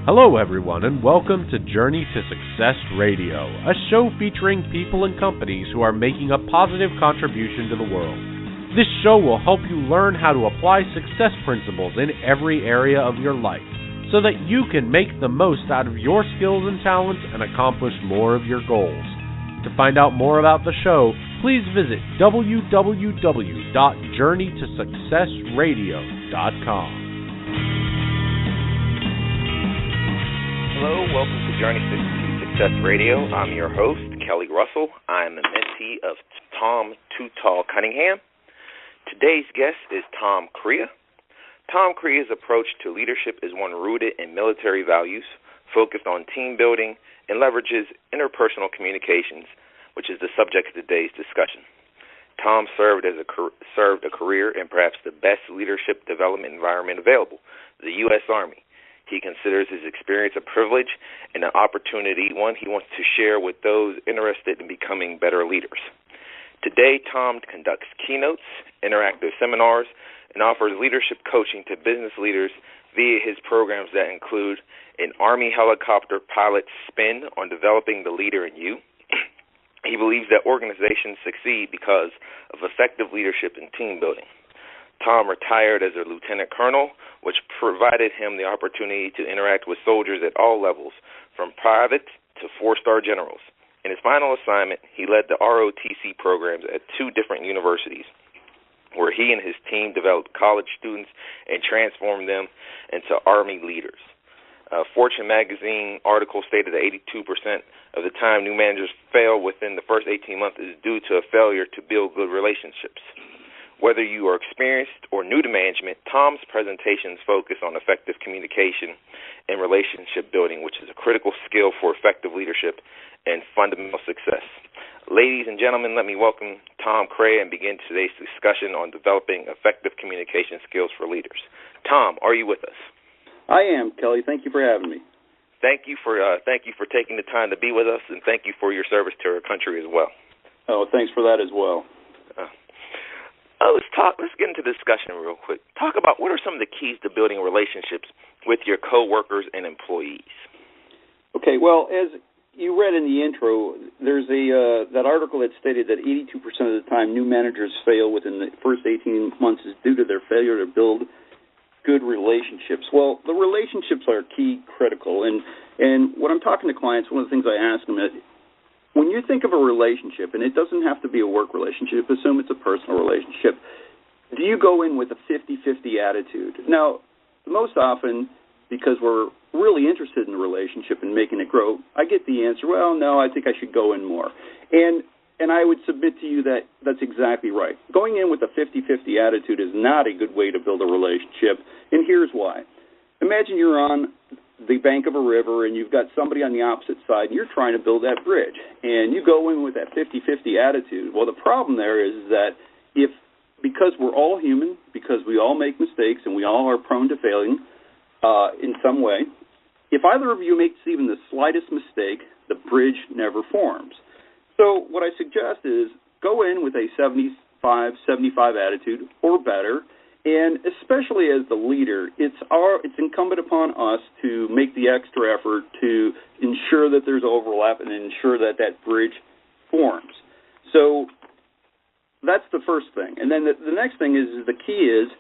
Hello, everyone, and welcome to Journey to Success Radio, a show featuring people and companies who are making a positive contribution to the world. This show will help you learn how to apply success principles in every area of your life so that you can make the most out of your skills and talents and accomplish more of your goals. To find out more about the show, please visit www.journeytosuccessradio.com. Hello, welcome to Journey to Success Radio. I'm your host, Kelly Russell. I'm a mentee of Tom Too Tall Cunningham. Today's guest is Tom Crea. Tom Crea's approach to leadership is one rooted in military values, focused on team building, and leverages interpersonal communications, which is the subject of today's discussion. Tom served a career in perhaps the best leadership development environment available, the U.S. Army. He considers his experience a privilege and an opportunity, one he wants to share with those interested in becoming better leaders. Today, Tom conducts keynotes, interactive seminars, and offers leadership coaching to business leaders via his programs that include an Army helicopter pilot spin on developing the leader in you. He believes that organizations succeed because of effective leadership and team building. Tom retired as a lieutenant colonel, which provided him the opportunity to interact with soldiers at all levels, from private to four-star generals. In his final assignment, he led the ROTC programs at two different universities, where he and his team developed college students and transformed them into Army leaders. A Fortune magazine article stated that 82% of the time new managers fail within the first 18 months is due to a failure to build good relationships. Whether you are experienced or new to management, Tom's presentations focus on effective communication and relationship building, which is a critical skill for effective leadership and fundamental success. Ladies and gentlemen, let me welcome Tom Crea and begin today's discussion on developing effective communication skills for leaders. Tom, are you with us? I am, Kelly. Thank you for having me. Thank you for taking the time to be with us, and thank you for your service to our country as well. Oh, thanks for that as well. Let's get into the discussion real quick. Talk about what are some of the keys to building relationships with your coworkers and employees. Okay, well, as you read in the intro, there's that article that stated that 82% of the time new managers fail within the first 18 months is due to their failure to build good relationships. Well, the relationships are key, critical, and when I'm talking to clients, one of the things I ask them is, when you think of a relationship, and it doesn't have to be a work relationship, assume it's a personal relationship, do you go in with a 50-50 attitude? Now, most often, because we're really interested in the relationship and making it grow, I get the answer, well, no, I think I should go in more. And I would submit to you that that's exactly right. Going in with a 50-50 attitude is not a good way to build a relationship, and here's why. Imagine you're on the bank of a river and you've got somebody on the opposite side and you're trying to build that bridge, and you go in with that 50-50 attitude. Well, the problem there is that because we're all human, because we all make mistakes and we all are prone to failing in some way, if either of you makes even the slightest mistake, the bridge never forms. So what I suggest is go in with a 75 attitude or better. And especially as the leader, it's incumbent upon us to make the extra effort to ensure that there's overlap and ensure that that bridge forms. So that's the first thing. And then the next thing is the key is,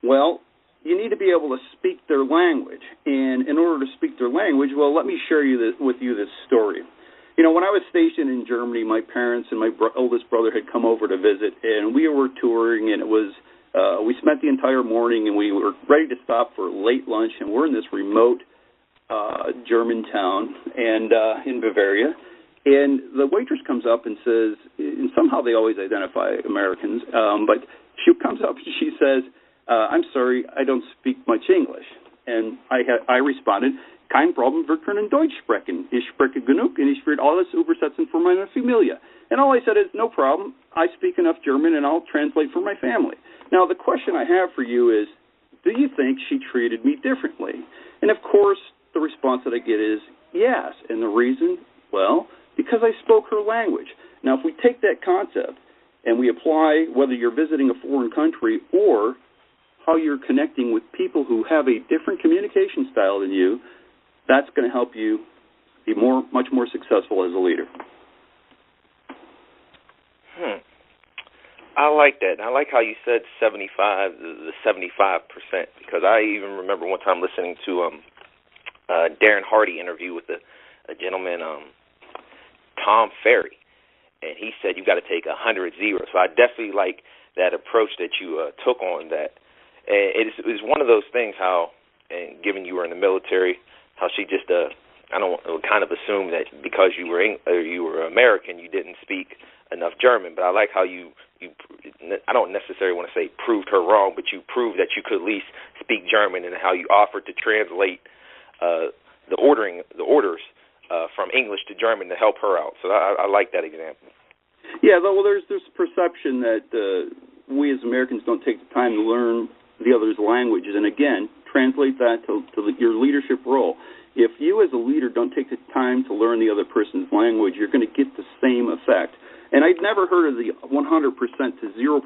well, you need to be able to speak their language. And in order to speak their language, well, let me share with you this story. You know, when I was stationed in Germany, my parents and my oldest brother had come over to visit, and we were touring, and it was we spent the entire morning, and we were ready to stop for late lunch, and we're in this remote German town and in Bavaria. And the waitress comes up and says, and somehow they always identify Americans, but she comes up and she says, I'm sorry, I don't speak much English. And I responded, kein Problem, wir können Deutsch sprechen. Ich spreche genug, und ich werde alles übersetzen für meine Familie. And all I said is, no problem, I speak enough German, and I'll translate for my family. Now, the question I have for you is, do you think she treated me differently? And, of course, the response that I get is yes. And the reason? Well, because I spoke her language. Now, if we take that concept and we apply whether you're visiting a foreign country or how you're connecting with people who have a different communication style than you, that's going to help you be much more successful as a leader. I like that. I like how you said the 75%, because I even remember one time listening to Darren Hardy interview with a gentleman, Tom Ferry, and he said you got to take 100 zeros. So I definitely like that approach that you took on that. And it's one of those things how, and given you were in the military, how she just I don't kind of assume that because you were American, you didn't speak enough German. But I like how you I don't necessarily want to say proved her wrong, but you proved that you could at least speak German, and how you offered to translate the orders from English to German to help her out. So I like that example. Yeah, well, there's this perception that we as Americans don't take the time to learn the other's languages. And again, translate that to your leadership role. If you as a leader don't take the time to learn the other person's language, you're going to get the same effect. And I'd never heard of the 100% to 0%.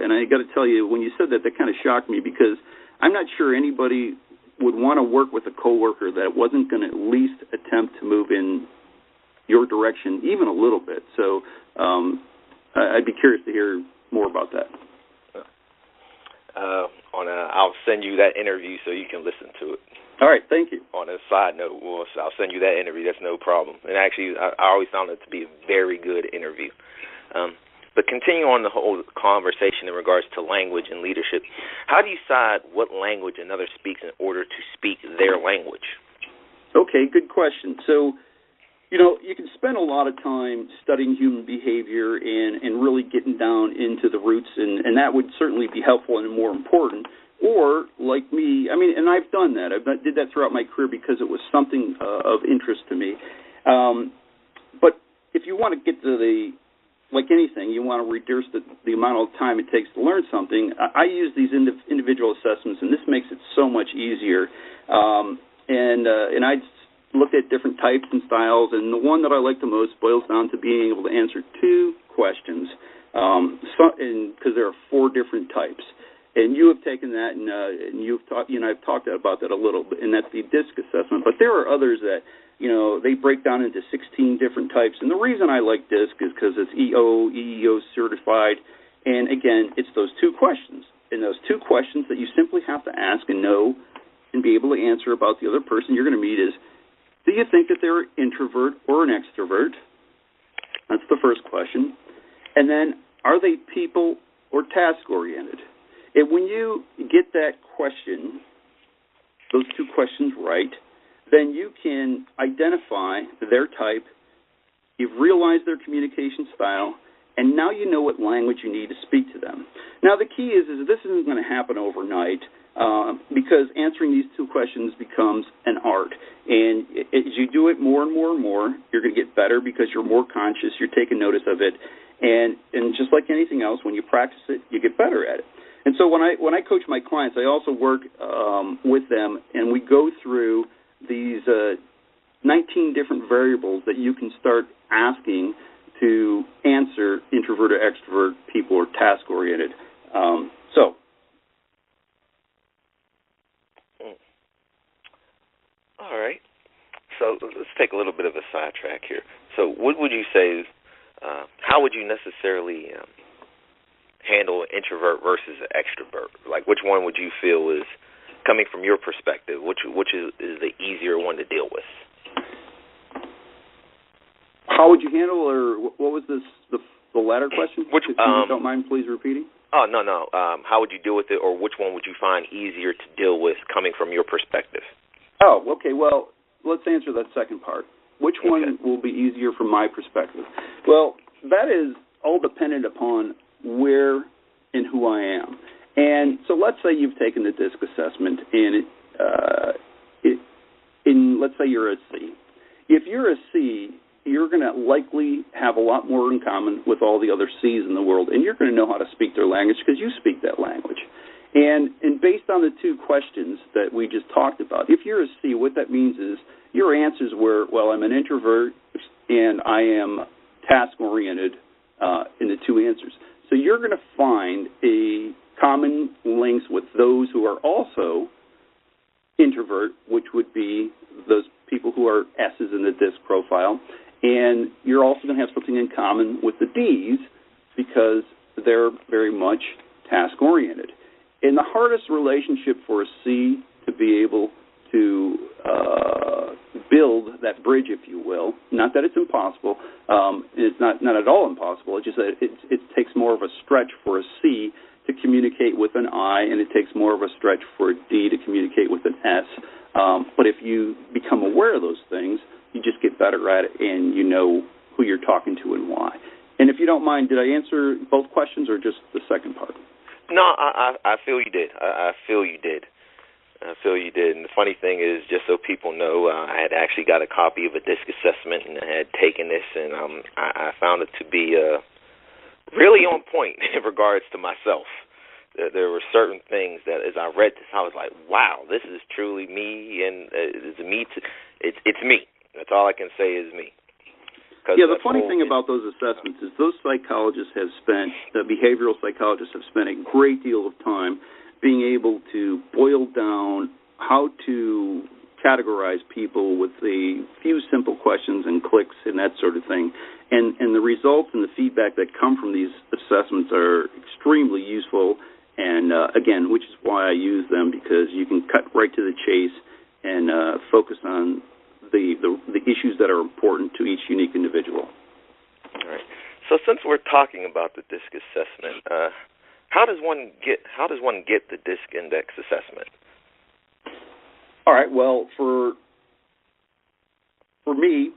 And I got to tell you, when you said that, that kind of shocked me, because I'm not sure anybody would want to work with a coworker that wasn't going to at least attempt to move in your direction even a little bit. So I'd be curious to hear more about that. I'll send you that interview so you can listen to it. All right, thank you. On a side note, I'll send you that interview. That's no problem. And actually, I always found it to be a very good interview. But continue on the whole conversation in regards to language and leadership. How do you decide what language another speaks in order to speak their language? Okay, good question. So, you can spend a lot of time studying human behavior and really getting down into the roots, and that would certainly be helpful and more important. Or, like me, and I've done that. I did that throughout my career because it was something of interest to me. But if you want to get to like anything, you want to reduce the amount of time it takes to learn something, I use these individual assessments, and this makes it so much easier. And I looked at different types and styles, and the one that I like the most boils down to being able to answer two questions, because there are 4 different types. And you have taken that, and I've talked about that a little bit, and that's the DISC assessment. But there are others that, they break down into 16 different types. And the reason I like DISC is because it's EEO certified. And again, it's those 2 questions. And those 2 questions that you simply have to ask and know and be able to answer about the other person you're going to meet is, do you think that they're an introvert or an extrovert? That's the first question. And then, are they people or task-oriented? And when you get that question, those 2 questions right, then you can identify their type, you've realized their communication style, and now you know what language you need to speak to them. Now, the key is this isn't going to happen overnight, because answering these 2 questions becomes an art. And as you do it more and more and more, you're going to get better because you're more conscious, you're taking notice of it. And just like anything else, when you practice it, you get better at it. And so when I coach my clients, I also work with them, and we go through these 19 different variables that you can start asking to answer introvert or extrovert, people or task-oriented. All right. So let's take a little bit of a sidetrack here. So what would you say, how would you necessarily handle introvert versus extrovert? Like, which one would you feel is, coming from your perspective, which is the easier one to deal with? How would you handle, or what was the latter question? If you don't mind, please repeating. Oh, no. How would you deal with it, or which one would you find easier to deal with coming from your perspective? Oh, okay. Well, let's answer that second part. Which one will be easier from my perspective? Well, that is all dependent upon where and who I am. And so let's say you've taken the DISC assessment, and let's say you're a C. If you're a C, you're going to likely have a lot more in common with all the other Cs in the world, and you're going to know how to speak their language because you speak that language. And based on the 2 questions that we just talked about, if you're a C, what that means is your answers were, well, I'm an introvert and I am task-oriented in the 2 answers. So you're going to find a common links with those who are also introvert, which would be those people who are S's in the DISC profile. And you're also going to have something in common with the D's because they're very much task-oriented. And the hardest relationship for a C to be able to build that bridge, if you will, not that it's impossible, it's not at all impossible, it's just that it takes more of a stretch for a C to communicate with an I, and it takes more of a stretch for a D to communicate with an S. But if you become aware of those things, you just get better at it, and you know who you're talking to and why. And if you don't mind, did I answer both questions or just the second part? No, I feel you did. I feel you did. I feel you did. And the funny thing is, just so people know, I had actually got a copy of a DISC assessment and I had taken this, and I found it to be really on point in regards to myself. There were certain things that, as I read this, I was like, wow, this is truly me, and it's me. It's me. That's all I can say is me. Yeah, the funny thing about those assessments is those psychologists have spent, the behavioral psychologists have spent a great deal of time being able to boil down how to categorize people with a few simple questions and clicks and that sort of thing. And the results and the feedback that come from these assessments are extremely useful, and again, which is why I use them, because you can cut right to the chase and focus on the issues that are important to each unique individual. All right. So since we're talking about the DISC assessment, how does one get the DISC index assessment? All right. Well, for me,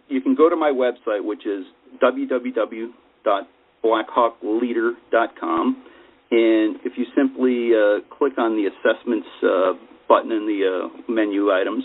you can go to my website, which is www.blackhawkleader.com, and if you simply click on the assessments button in the menu items,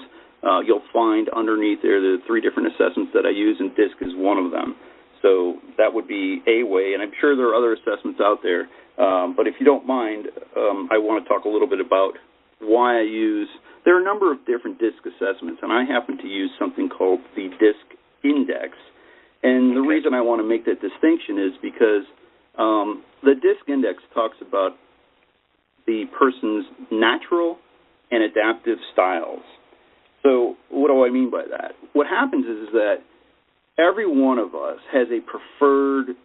you'll find underneath there the 3 different assessments that I use, and DISC is one of them. So that would be a way, and I'm sure there are other assessments out there. But if you don't mind, I want to talk a little bit about why I use. There are a number of different DISC assessments, and I happen to use something called the DISC index. And the reason I want to make that distinction is because the DISC index talks about the person's natural and adaptive styles. So what do I mean by that? What happens is that every one of us has a preferred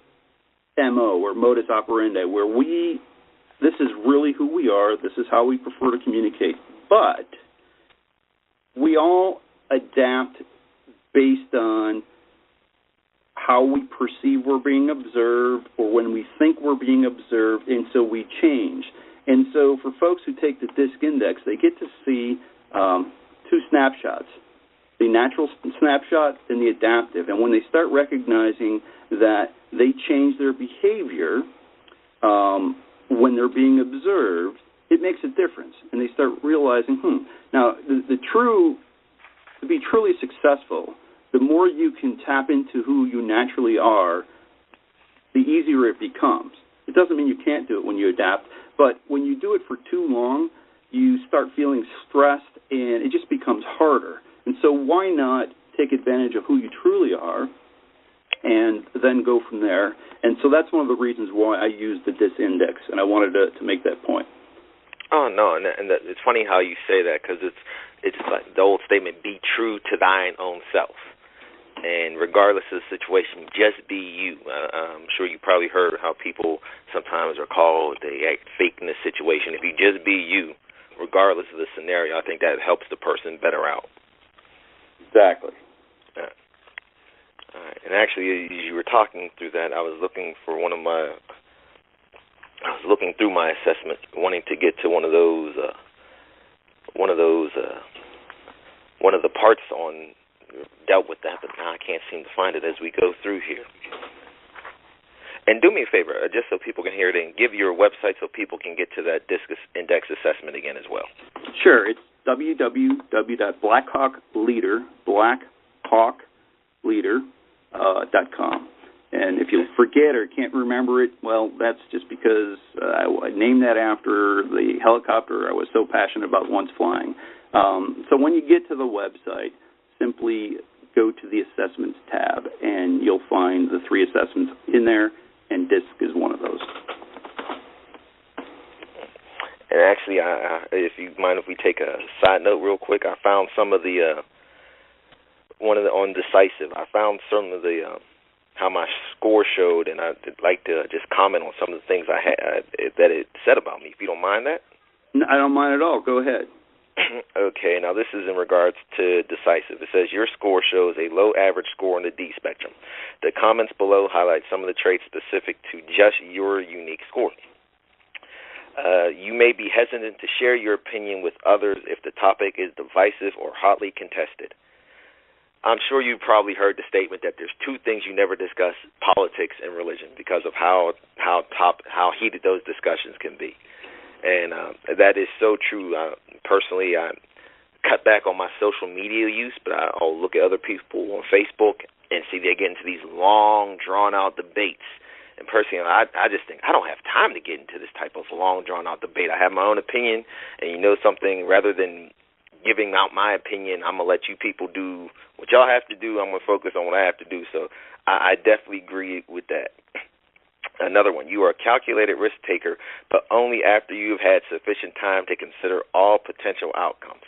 MO or modus operandi where this is really who we are, this is how we prefer to communicate, but we all adapt based on how we perceive we're being observed or when we think we're being observed, and so we change. And so for folks who take the DISC index, they get to see 2 snapshots, the natural snapshot and the adaptive. And when they start recognizing that they change their behavior when they're being observed, it makes a difference. And they start realizing, Now, to be truly successful, the more you can tap into who you naturally are, the easier it becomes. It doesn't mean you can't do it when you adapt, but when you do it for too long, you start feeling stressed, and it just becomes harder. And so why not take advantage of who you truly are and then go from there? And so that's one of the reasons why I use the DISC index, and I wanted to make that point. Oh, no, and it's funny how you say that, because it's like the old statement, be true to thine own self. And regardless of the situation, just be you. I'm sure you probably heard how people sometimes are called, they act fake in this situation. If you just be you, regardless of the scenario, I think that helps the person better out. Exactly. All right. And actually, as you were talking through that, I was looking through my assessment, wanting to get to one of the parts on dealt with that, but now I can't seem to find it as we go through here. And do me a favor, just so people can hear it, and give your website so people can get to that DISC index assessment again as well. Sure. It's www.blackhawkleader.com. And if you forget or can't remember it, well, that's just because I named that after the helicopter I was so passionate about once flying. So when you get to the website, simply go to the assessments tab, and you'll find the 3 assessments in there, and DISC is one of those. And actually, if you mind if we take a side note real quick, I found some of the on decisive. I found some of the how my score showed, and I'd like to just comment on some of the things I had that it said about me, if you don't mind that. No, I don't mind at all. Go ahead. Okay, now this is in regards to decisive. It says your score shows a low average score on the D spectrum. The comments below highlight some of the traits specific to just your unique score. You may be hesitant to share your opinion with others if the topic is divisive or hotly contested. I'm sure you've probably heard the statement that there's two things you never discuss: politics and religion, because of how heated those discussions can be. And that is so true. Personally, I cut back on my social media use, but I'll look at other people on Facebook and see they get into these long, drawn-out debates. And personally, I just think I don't have time to get into this type of long, drawn-out debate. I have my own opinion, and you know something, rather than giving out my opinion, I'm going to let you people do what y'all have to do. I'm going to focus on what I have to do. So I definitely agree with that. Another one, you are a calculated risk taker, but only after you've had sufficient time to consider all potential outcomes.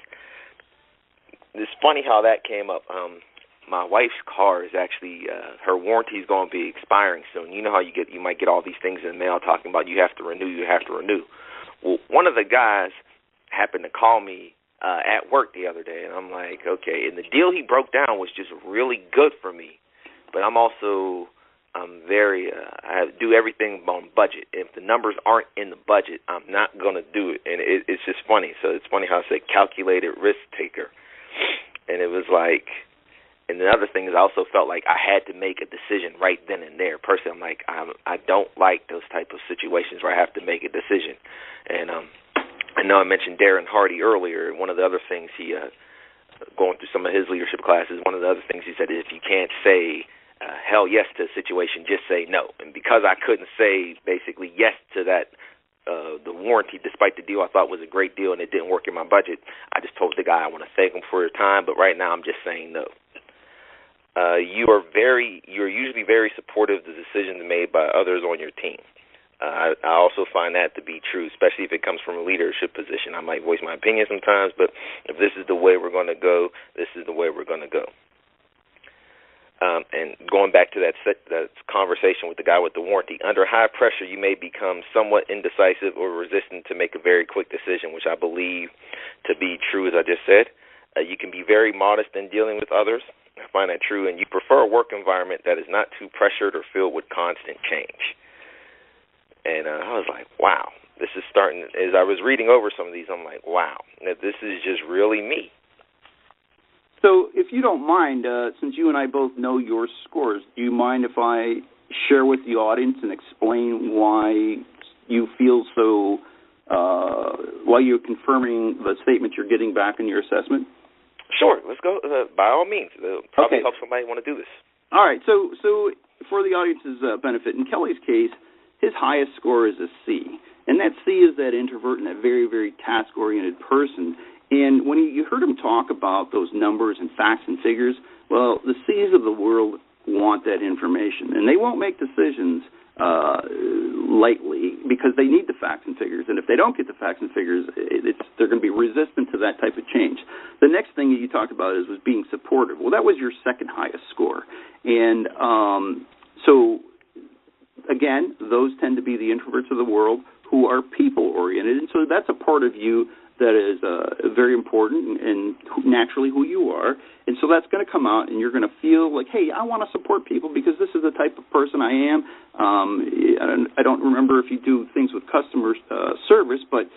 It's funny how that came up. My wife's car is actually, her warranty is going to be expiring soon. You know how you might get all these things in the mail talking about you have to renew. Well, one of the guys happened to call me at work the other day, and I'm like, okay, and the deal he broke down was just really good for me, but I'm also I do everything on budget. If the numbers aren't in the budget, I'm not going to do it, and it's just funny. So it's funny how I say calculated risk taker, and it was like, and the other thing is I also felt like I had to make a decision right then and there. Personally, I'm like, I don't like those type of situations where I have to make a decision, and I know I mentioned Darren Hardy earlier. One of the other things he, going through some of his leadership classes, one of the other things he said is if you can't say hell yes to a situation, just say no. And because I couldn't say basically yes to that, the warranty, despite the deal I thought was a great deal and it didn't work in my budget, I just told the guy I want to thank him for his time, but right now I'm just saying no. You're usually very supportive of the decisions made by others on your team. I also find that to be true, especially if it comes from a leadership position. I might voice my opinion sometimes, but if this is the way we're going to go, this is the way we're going to go. And going back to that conversation with the guy with the warranty, under high pressure you may become somewhat indecisive or resistant to make a very quick decision, which I believe to be true, as I just said. You can be very modest in dealing with others. I find that true. And you prefer a work environment that is not too pressured or filled with constant change. And I was like, wow, this is starting. As I was reading over some of these, I'm like, wow, this is just really me. So if you don't mind, since you and I both know your scores, do you mind if I share with the audience and explain why you feel so, why you're confirming the statement you're getting back in your assessment? Sure, let's go. By all means. It'll probably help somebody want to do this. All right, so for the audience's benefit, in Kelly's case, his highest score is a C. And that C is that introvert and that very, very task-oriented person. And when you heard him talk about those numbers and facts and figures, well, the C's of the world want that information. And they won't make decisions lightly because they need the facts and figures. And if they don't get the facts and figures, they're going to be resistant to that type of change. The next thing that you talked about was being supportive. Well, that was your second highest score. And so, again, those tend to be the introverts of the world who are people-oriented. And so that's a part of you that is very important and naturally who you are. And so that's going to come out, and you're going to feel like, hey, I want to support people because this is the type of person I am. I don't remember if you do things with customer service, but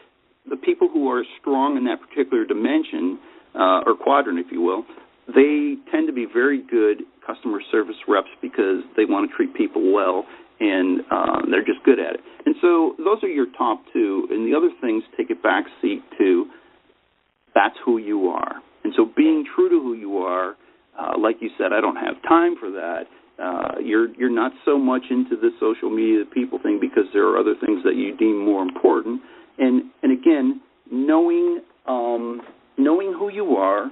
the people who are strong in that particular dimension, or quadrant, if you will, they tend to be very good customer service reps because they want to treat people well, and they're just good at it. And so those are your top two, and the other things take a back seat to that's who you are. And so being true to who you are, like you said, I don't have time for that. You're not so much into the social media people thing because there are other things that you deem more important. And again, knowing who you are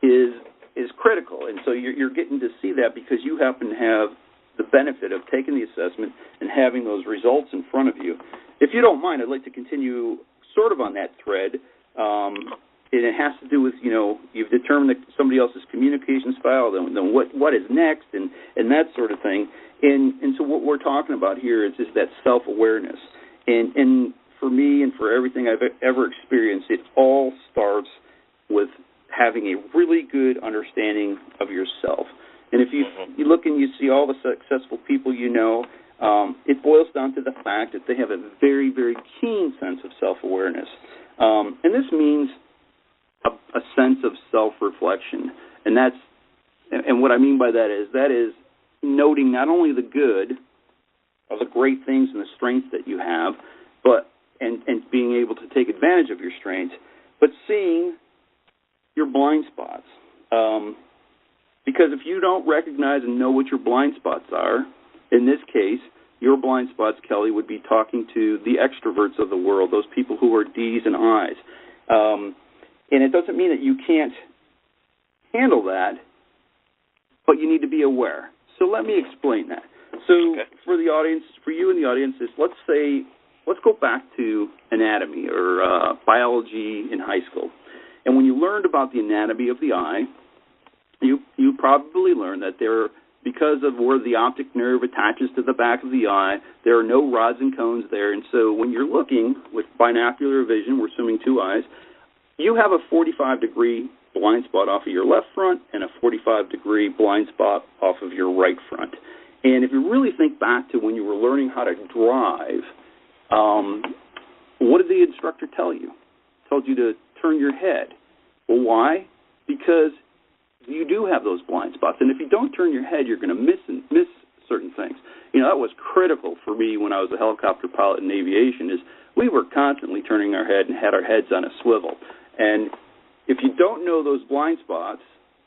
is critical. And so you're getting to see that because you happen to have the benefit of taking the assessment and having those results in front of you. If you don't mind, I'd like to continue sort of on that thread, and it has to do with, you've determined that somebody else's communication style, then what is next, and that sort of thing. And so what we're talking about here is just that self-awareness. And for me and for everything I've ever experienced, it all starts with having a really good understanding of yourself. And if you look and you see all the successful people it boils down to the fact that they have a very, very keen sense of self-awareness. And this means a sense of self-reflection. And what I mean by that is noting not only the good of the great things and the strengths that you have, and being able to take advantage of your strengths, but seeing your blind spots. Because if you don't recognize and know what your blind spots are, in this case, your blind spots, Kelly, would be talking to the extroverts of the world, those people who are D's and I's. And it doesn't mean that you can't handle that, but you need to be aware. So let me explain that. So for the audience, for you in the audience, let's go back to anatomy or biology in high school. And when you learned about the anatomy of the eye, you probably learned that because of where the optic nerve attaches to the back of the eye, there are no rods and cones there. And so when you're looking with binocular vision, we're assuming two eyes, you have a 45-degree blind spot off of your left front and a 45-degree blind spot off of your right front. And if you really think back to when you were learning how to drive, what did the instructor tell you? He told you to turn your head. Well, why? Because you do have those blind spots, and if you don't turn your head, you're going to miss certain things. That was critical for me when I was a helicopter pilot in aviation, is we were constantly turning our head and had our heads on a swivel. And if you don't know those blind spots,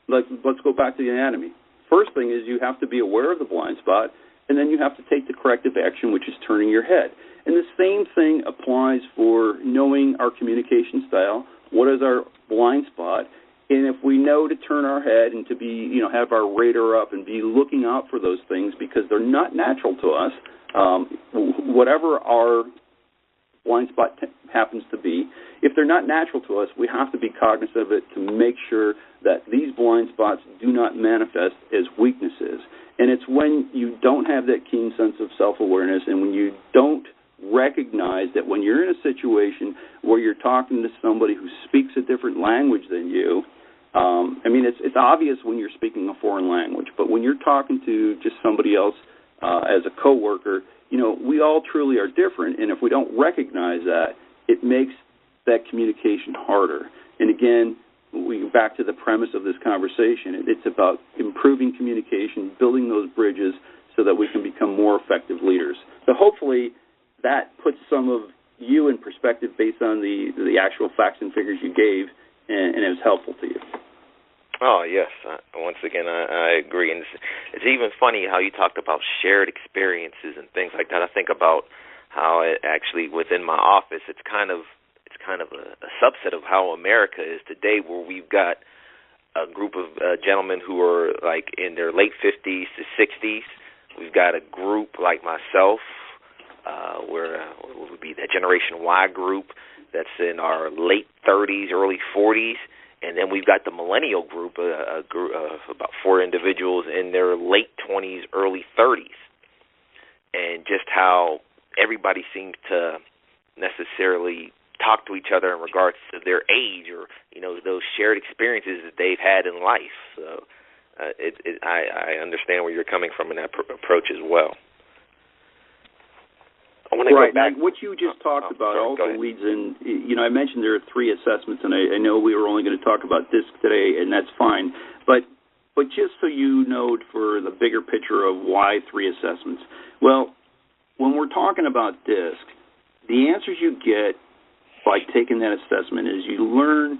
let's go back to the anatomy. First thing is you have to be aware of the blind spot, and then you have to take the corrective action, which is turning your head. And the same thing applies for knowing our communication style. What is our blind spot? And if we know to turn our head and to be, have our radar up and be looking out for those things because they're not natural to us, whatever our blind spot happens to be, if they're not natural to us, we have to be cognizant of it to make sure that these blind spots do not manifest as weaknesses. And it's when you don't have that keen sense of self-awareness and when you don't recognize that when you're in a situation where you're talking to somebody who speaks a different language than you, it's obvious when you're speaking a foreign language, but when you're talking to just somebody else as a coworker, we all truly are different, and if we don't recognize that, it makes that communication harder. And again, we back to the premise of this conversation. It's about improving communication, building those bridges so that we can become more effective leaders. So hopefully that puts some of you in perspective based on the actual facts and figures you gave, and it was helpful to you. Oh, yes. Once again, I agree. And it's even funny how you talked about shared experiences and things like that. I think about how it actually within my office, it's kind of a subset of how America is today, where we've got a group of gentlemen who are like in their late 50s to 60s. We've got a group like myself, where it would be the Generation Y group that's in our late 30s, early 40s. And then we've got the millennial group, a group of about 4 individuals in their late 20s, early 30s. And just how everybody seems to necessarily talk to each other in regards to their age or, those shared experiences that they've had in life. So I understand where you're coming from in that approach as well. Right. Now, what you just talked about also leads in, I mentioned there are 3 assessments, and I know we were only going to talk about DISC today, and that's fine. But just so you know, for the bigger picture of why 3 assessments, well, when we're talking about DISC, the answers you get by taking that assessment is you learn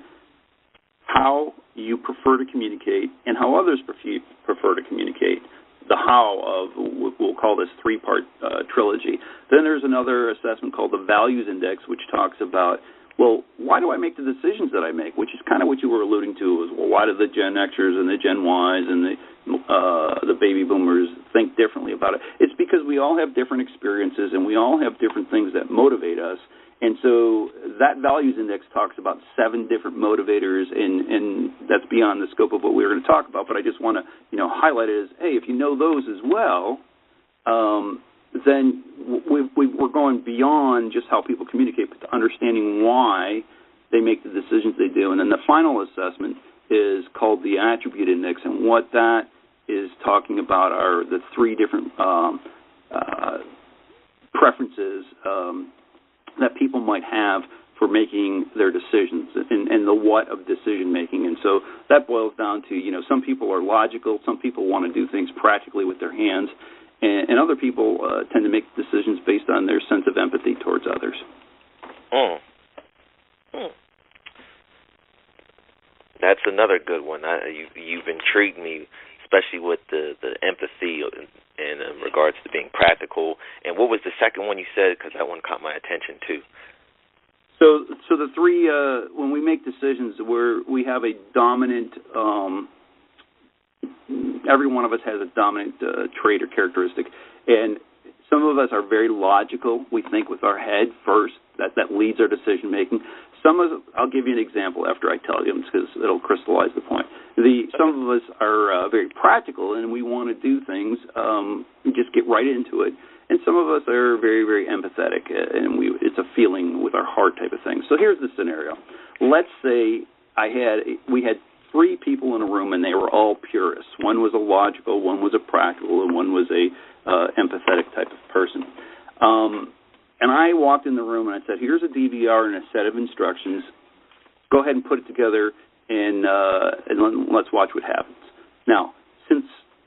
how you prefer to communicate and how others prefer to communicate. The how of, we'll call this 3-part trilogy. Then there's another assessment called the Values Index, which talks about, well, why do I make the decisions that I make, which is kind of what you were alluding to, is, well, why do the Gen Xers and the Gen Ys and the baby boomers think differently about it? It's because we all have different experiences and we all have different things that motivate us, And so that values index talks about 7 different motivators, and that's beyond the scope of what we were going to talk about. But I just want to, highlight it as, hey, if you know those as well, then we're going beyond just how people communicate, but to understanding why they make the decisions they do. And then the final assessment is called the attribute index, and what that is talking about are the 3 different preferences that people might have for making their decisions and the what of decision making. And so that boils down to, some people are logical, some people want to do things practically with their hands, and other people tend to make decisions based on their sense of empathy towards others. That's another good one. You've intrigued me, especially with the empathy in regards to being practical. And what was the second one you said? Because that one caught my attention too. So the 3, when we make decisions, we have a dominant. Every one of us has a dominant trait or characteristic, and some of us are very logical. We think with our head first. That leads our decision making. I'll give you an example after I tell you, because it'll crystallize the point. Some of us are very practical, and we want to do things, just get right into it. And some of us are very, very empathetic, and it's a feeling with our heart type of thing. So here's the scenario. Let's say we had 3 people in a room, and they were all purists. One was a logical, one was a practical, and one was a empathetic type of person. And I walked in the room and I said, here's a DVR and a set of instructions. Go ahead and put it together, and let's watch what happens. Now,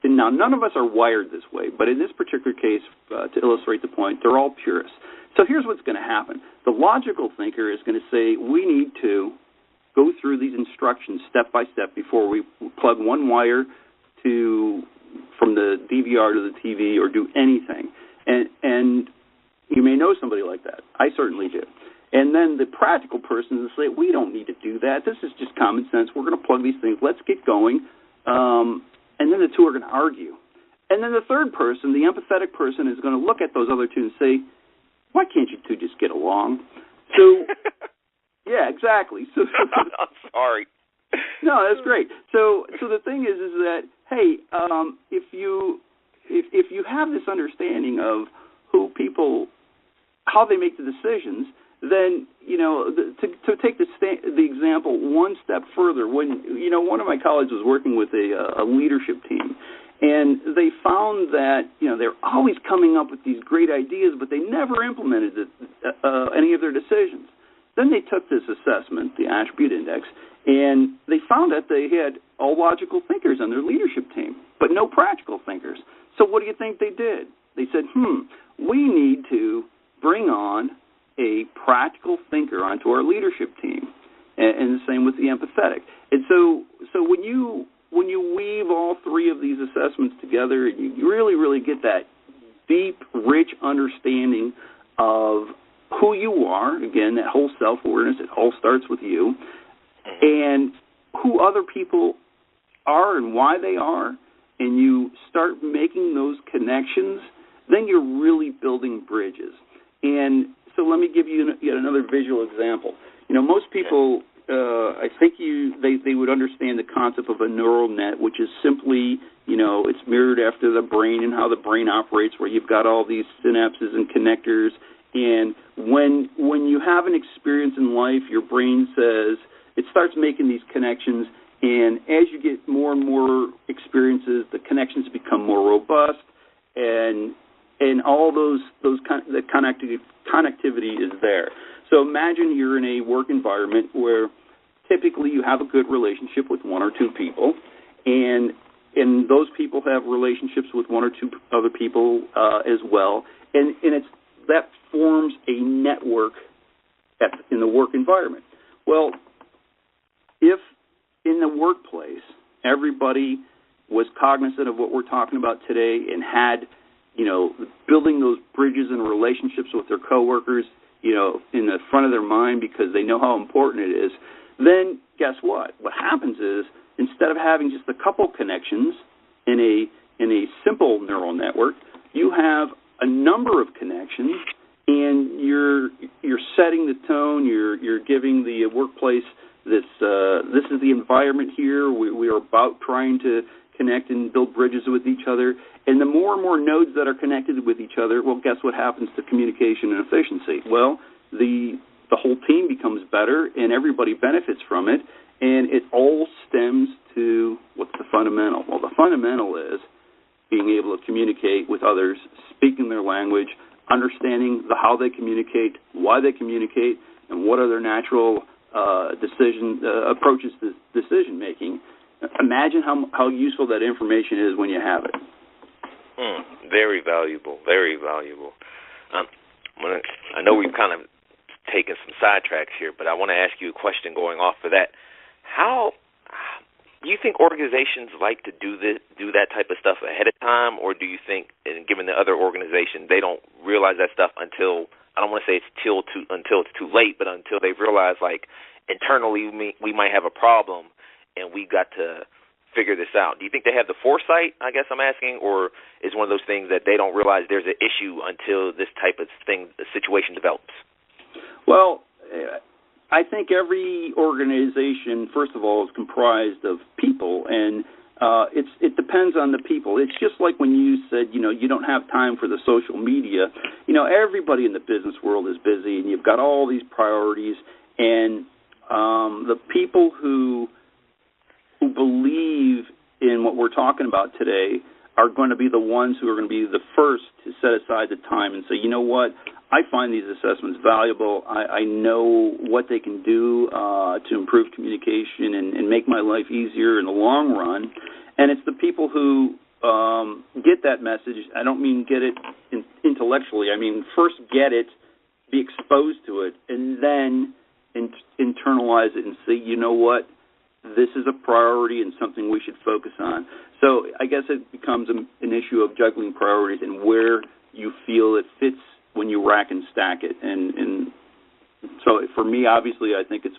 none of us are wired this way, but in this particular case, to illustrate the point, they're all purists. So here's what's going to happen. The logical thinker is going to say, we need to go through these instructions step by step before we plug one wire from the DVR to the TV or do anything. And you may know somebody like that. I certainly do. And then the practical person will say, we don't need to do that. This is just common sense. We're going to plug these things. Let's get going. And then the 2 are going to argue. And then the third person, the empathetic person, is going to look at those other 2 and say, why can't you 2 just get along? So, yeah, exactly. So I'm sorry. No, that's great. So the thing is that, hey, if you have this understanding of who people, how they make the decisions, then, to take the example one step further, when, one of my colleagues was working with a leadership team, and they found that, they're always coming up with these great ideas, but they never implemented any of their decisions. Then they took this assessment, the attribute index, and they found that they had all logical thinkers on their leadership team, but no practical thinkers. So what do you think they did? They said, we need to bring on a practical thinker onto our leadership team, and the same with the empathetic. And so when you weave all 3 of these assessments together, you really, really get that deep, rich understanding of who you are. Again, that whole self-awareness, it all starts with you, and who other people are and why they are, and you start making those connections, then you're really building bridges. And so let me give you yet another visual example. Most people, I think they would understand the concept of a neural net, which is simply, it's mirrored after the brain and how the brain operates, where you've got all these synapses and connectors. And when you have an experience in life, your brain says, it starts making these connections, and as you get more and more experiences, the connections become more robust, and all the connectivity is there. So imagine you're in a work environment where typically you have a good relationship with 1 or 2 people, and those people have relationships with 1 or 2 other people as well, and that forms a network in the work environment. Well, if in the workplace everybody was cognizant of what we're talking about today and had, building those bridges and relationships with their coworkers, in the front of their mind because they know how important it is, then guess what? What happens is, instead of having just a couple connections in a simple neural network, you have a number of connections, and you're setting the tone. You're giving the workplace this is the environment here. We are about trying to connect and build bridges with each other. And the more and more nodes that are connected with each other, well, guess what happens to communication and efficiency? Well, the whole team becomes better, and everybody benefits from it. And it all stems to what's the fundamental? Well, the fundamental is being able to communicate with others, speaking their language, understanding how they communicate, why they communicate, and what are their natural approaches to decision making. Imagine how useful that information is when you have it. Very valuable, very valuable. I know we've kind of taken some sidetracks here, but I want to ask you a question going off of that. How do you think organizations like to do that type of stuff ahead of time, or do you think, and given the other organization, they don't realize that stuff until, I don't want to say until it's too late, but until they've realized, like, internally we might have a problem and we got to figure this out? Do you think they have the foresight, I guess I'm asking, or is one of those things that they don't realize there's an issue until this type of situation develops? Well, I think every organization, first of all, is comprised of people, and it depends on the people. It's just like when you said, you don't have time for the social media. Everybody in the business world is busy, and you've got all these priorities, and the people who believe in what we're talking about today are going to be the ones who are going to be the first to set aside the time and say, you know what, I find these assessments valuable. I know what they can do to improve communication and make my life easier in the long run. And it's the people who get that message. I don't mean get it intellectually. I mean first get it, be exposed to it, and then internalize it and say, you know what, this is a priority and something we should focus on. So I guess it becomes an issue of juggling priorities and where you feel it fits when you rack and stack it. And so for me, obviously, I think it's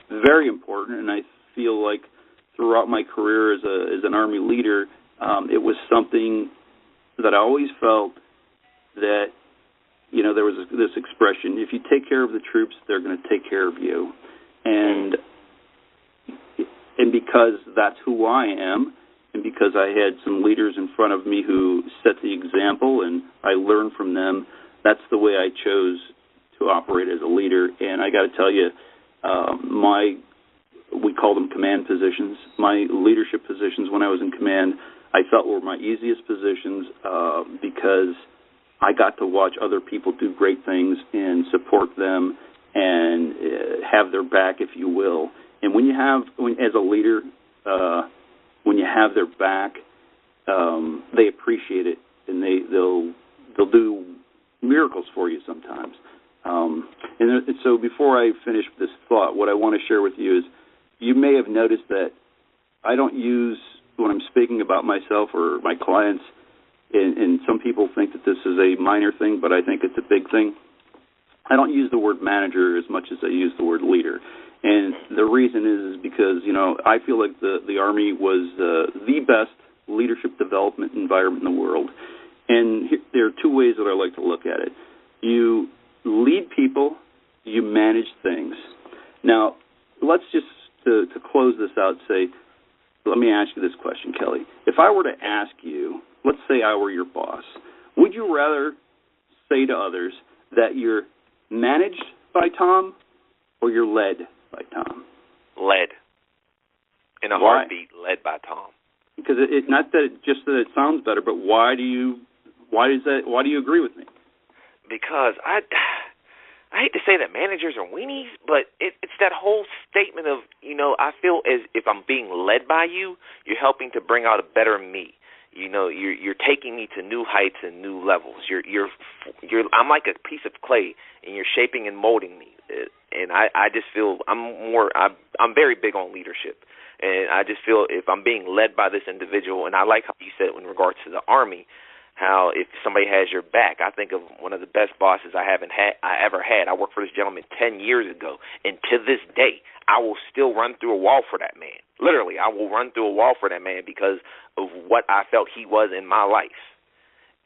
very important, and I feel like throughout my career as an Army leader, it was something that I always felt that, there was this expression, if you take care of the troops, they're going to take care of you. And because that's who I am, and because I had some leaders in front of me who set the example and I learned from them, that's the way I chose to operate as a leader. And I got to tell you, we call them command positions. My leadership positions when I was in command, I felt were my easiest positions because I got to watch other people do great things and support them and have their back, if you will. And as a leader, when you have their back, they appreciate it, and they'll do miracles for you sometimes. And so before I finish this thought, what I want to share with you is you may have noticed that I don't use, when I'm speaking about myself or my clients, and some people think that this is a minor thing, but I think it's a big thing. I don't use the word manager as much as I use the word leader. And the reason is because, I feel like the Army was the best leadership development environment in the world. And there are two ways that I like to look at it. You lead people, you manage things. Now, let's just, to close this out, let me ask you this question, Kelly. If I were to ask you, let's say I were your boss, would you rather say to others that you're managed by Tom or you're led by Tom? Led. In a heartbeat, led by Tom. Because it not that it sounds better, but why do you agree with me? Because I hate to say that managers are weenies, but it's that whole statement of, I feel as if I'm being led by you, you're helping to bring out a better me. You're taking me to new heights and new levels. I'm like a piece of clay, and you're shaping and molding me. And I just feel I'm very big on leadership, and I just feel if I'm being led by this individual, and I like how you said in regards to the Army, how if somebody has your back, I think of one of the best bosses I ever had. I worked for this gentleman 10 years ago, and to this day, I will still run through a wall for that man. Literally, I will run through a wall for that man because of what I felt he was in my life.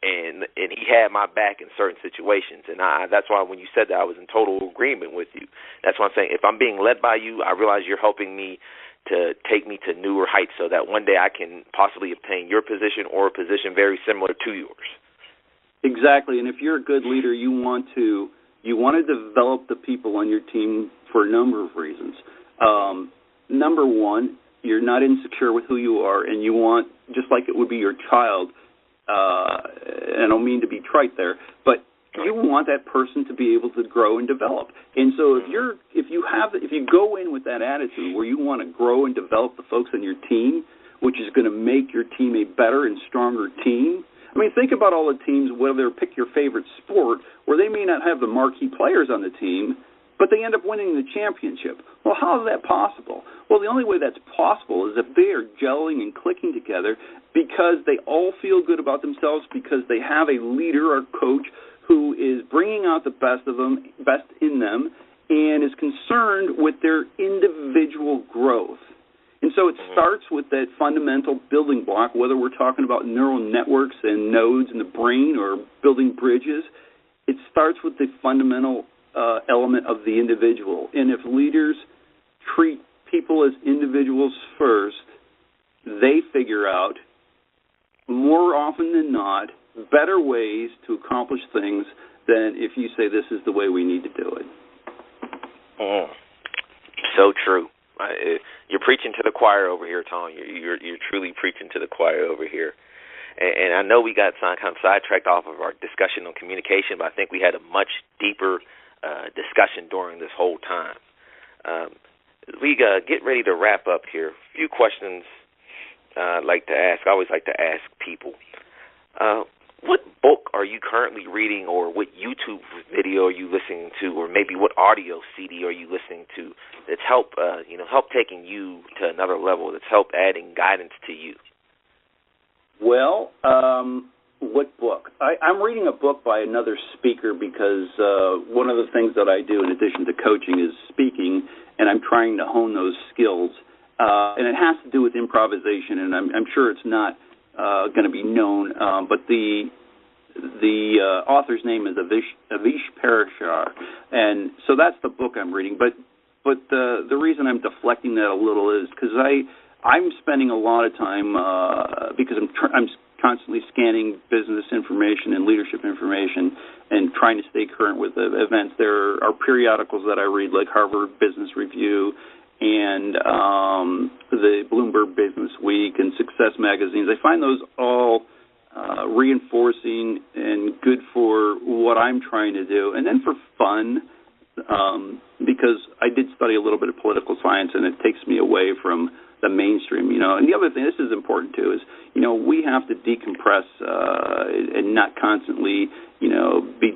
and he had my back in certain situations. And that's why when you said that, I was in total agreement with you. That's why I'm saying if I'm being led by you, I realize you're helping me to take me to newer heights so that one day I can possibly obtain your position or a position very similar to yours. Exactly, and if you're a good leader, you want to develop the people on your team for a number of reasons. Number one, you're not insecure with who you are, and you want, just like it would be your child, and I don't mean to be trite there, but you want that person to be able to grow and develop. And so if you go in with that attitude where you want to grow and develop the folks on your team, which is going to make your team a better and stronger team. I mean, think about all the teams, whether pick your favorite sport, where they may not have the marquee players on the team, but they end up winning the championship. Well, how is that possible? Well, the only way that's possible is if they are gelling and clicking together because they all feel good about themselves, because they have a leader or coach who is bringing out the best in them, and is concerned with their individual growth. And so it starts with that fundamental building block, whether we're talking about neural networks and nodes in the brain or building bridges. It starts with the fundamental element of the individual. And if leaders treat people as individuals first, they figure out, more often than not, better ways to accomplish things than if you say this is the way we need to do it. So true. You're preaching to the choir over here, Tom. You're truly preaching to the choir over here. And I know we got kind of sidetracked off of our discussion on communication, but I think we had a much deeper discussion during this whole time. We get ready to wrap up here. A few questions I'd like to ask. I always like to ask people. What book are you currently reading, or what YouTube video are you listening to, or maybe what audio CD are you listening to that's help taking you to another level, that's help adding guidance to you? Well, what book? I'm reading a book by another speaker because one of the things that I do in addition to coaching is speaking, and I'm trying to hone those skills. And it has to do with improvisation, and I'm sure it's not going to be known, but the author's name is Avish Parashar, and so that's the book I'm reading. But the reason I'm deflecting that a little is because I'm spending a lot of time because I'm constantly scanning business information and leadership information and trying to stay current with the events. There are periodicals that I read, like Harvard Business Review and the Bloomberg Business Week and Success magazines. I find those all reinforcing and good for what I'm trying to do. And then for fun, because I did study a little bit of political science, and it takes me away from the mainstream, And the other thing, this is important too, is, we have to decompress and not constantly, be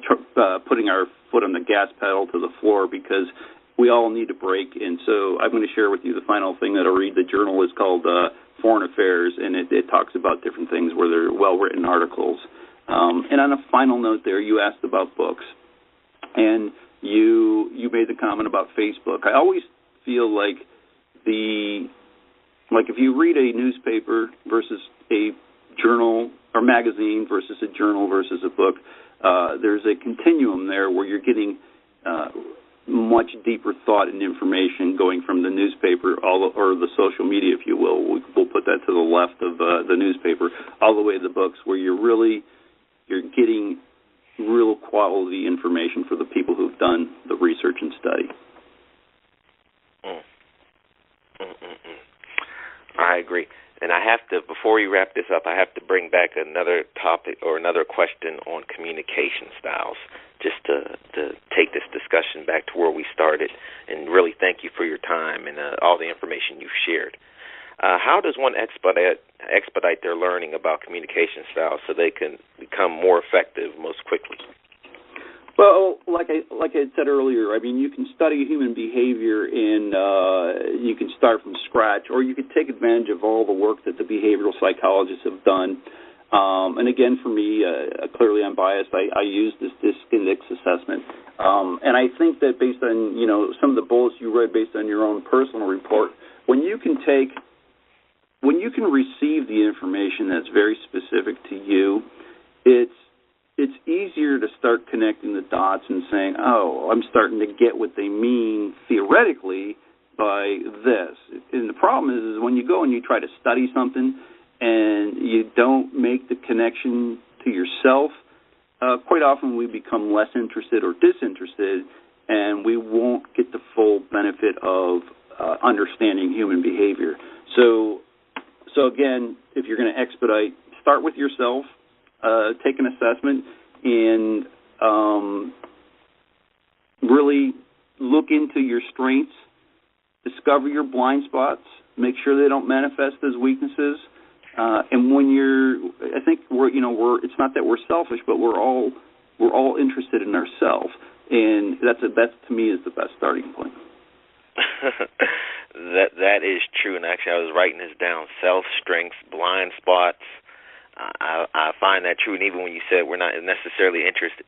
putting our foot on the gas pedal to the floor, because we all need a break. And so I'm going to share with you the final thing that I read. The journal is called Foreign Affairs, and it talks about different things where they're well-written articles. And on a final note there, you asked about books, and you made the comment about Facebook. I always feel like if you read a newspaper versus a journal or magazine versus a journal versus a book, there's a continuum there where you're getting much deeper thought and information going from the newspaper or the social media, if you will. We'll put that to the left of the newspaper, all the way to the books, where you're getting real quality information for the people who've done the research and study. I agree. And I have to, before we wrap this up, I have to bring back another topic or another question on communication styles, just to take this discussion back to where we started, and really thank you for your time and all the information you've shared. How does one expedite their learning about communication styles so they can become more effective most quickly? Well, like I had said earlier, I mean, you can study human behavior and you can start from scratch, or you could take advantage of all the work that the behavioral psychologists have done. And again, for me, clearly I'm biased. I use this DISC index assessment. And I think that based on, some of the bullets you read based on your own personal report, when you can receive the information that's very specific to you, it's easier to start connecting the dots and saying, oh, I'm starting to get what they mean theoretically by this. And the problem is when you go and you try to study something and you don't make the connection to yourself, quite often we become less interested or disinterested, and we won't get the full benefit of understanding human behavior. So again, if you're going to expedite, start with yourself, take an assessment, and really look into your strengths, discover your blind spots, make sure they don't manifest as weaknesses. And when I think it's not that we're selfish, but we're all interested in ourselves, and that's to me is the best starting point. That is true, and actually I was writing this down: self, strengths, blind spots. I find that true, and even when you said we're not necessarily interested,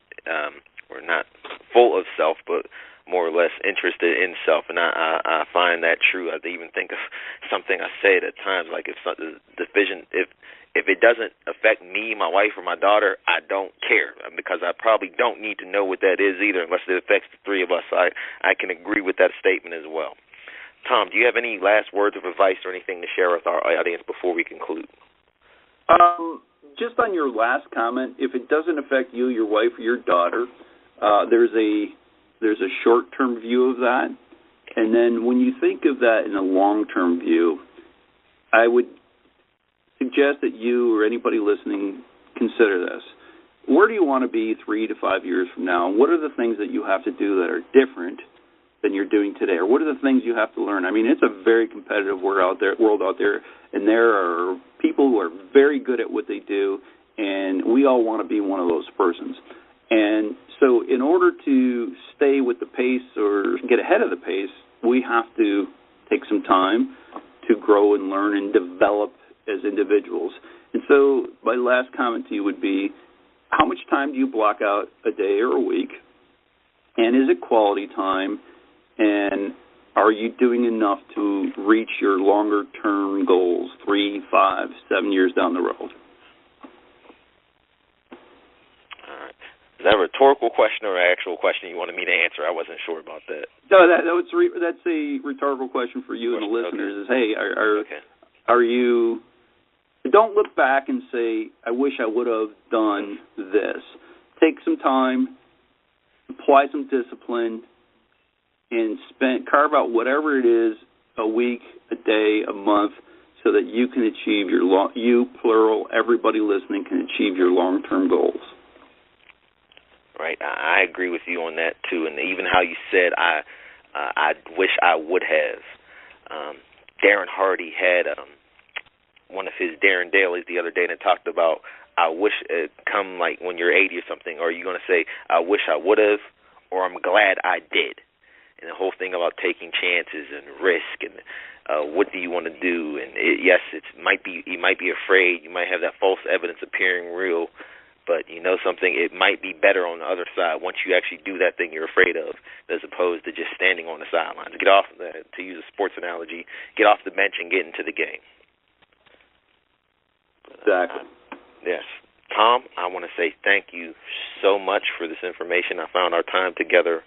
we're not full of self, but more or less interested in self, and I find that true. I even think of something I say at times, like if it doesn't affect me, my wife, or my daughter, I don't care, because I probably don't need to know what that is either, unless it affects the three of us. I can agree with that statement as well. Tom, do you have any last words of advice or anything to share with our audience before we conclude? Just on your last comment, if it doesn't affect you, your wife, or your daughter, there's a short-term view of that. And then when you think of that in a long-term view, I would suggest that you or anybody listening consider this. Where do you want to be 3 to 5 years from now? What are the things that you have to do that are different than you're doing today? Or what are the things you have to learn? I mean, it's a very competitive world out there, and there are people who are very good at what they do, and we all want to be one of those persons. And so in order to stay with the pace or get ahead of the pace, we have to take some time to grow and learn and develop as individuals. And so my last comment to you would be, how much time do you block out a day or a week? And is it quality time? And are you doing enough to reach your longer-term goals 3, 5, 7 years down the road? Is that a rhetorical question or an actual question you wanted me to answer? I wasn't sure about that. No, that's a rhetorical question for you and the listeners. Okay. Is, hey, are you? Don't look back and say, I wish I would have done this. Take some time, apply some discipline, and carve out whatever it is, a week, a day, a month, so that you can achieve you, plural, everybody listening can achieve your long-term goals. Right, I agree with you on that too, and even how you said I wish I would have. Darren Hardy had one of his Darren Dailies the other day, and it talked about I wish it come like when you're 80 or something. Or are you going to say I wish I would have, or I'm glad I did? And the whole thing about taking chances and risk and what do you want to do? And yes, you might be afraid. You might have that false evidence appearing real. But you know something, it might be better on the other side once you actually do that thing you're afraid of, as opposed to just standing on the sidelines. Get off, to use a sports analogy, get off the bench and get into the game. Exactly. Yes. Tom, I want to say thank you so much for this information. I found our time together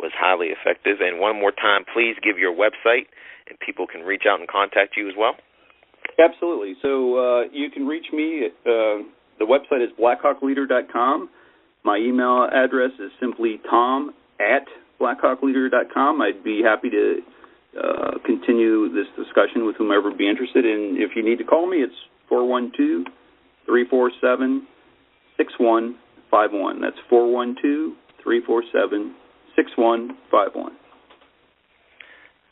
was highly effective. And one more time, please give your website, and people can reach out and contact you as well. Absolutely. So you can reach me at... the website is blackhawkleader.com. My email address is simply tom@blackhawkleader.com. I'd be happy to continue this discussion with whomever would be interested. And if you need to call me, it's 412-347-6151. That's 412-347-6151.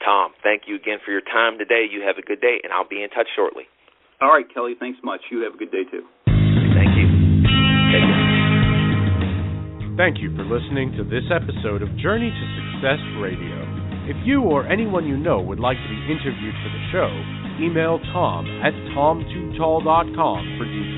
Tom, thank you again for your time today. You have a good day, and I'll be in touch shortly. All right, Kelly, thanks much. You have a good day, too. Thank you. Take care. Thank you for listening to this episode of Journey to Success Radio. If you or anyone you know would like to be interviewed for the show, email Tom at tom2tall.com for details.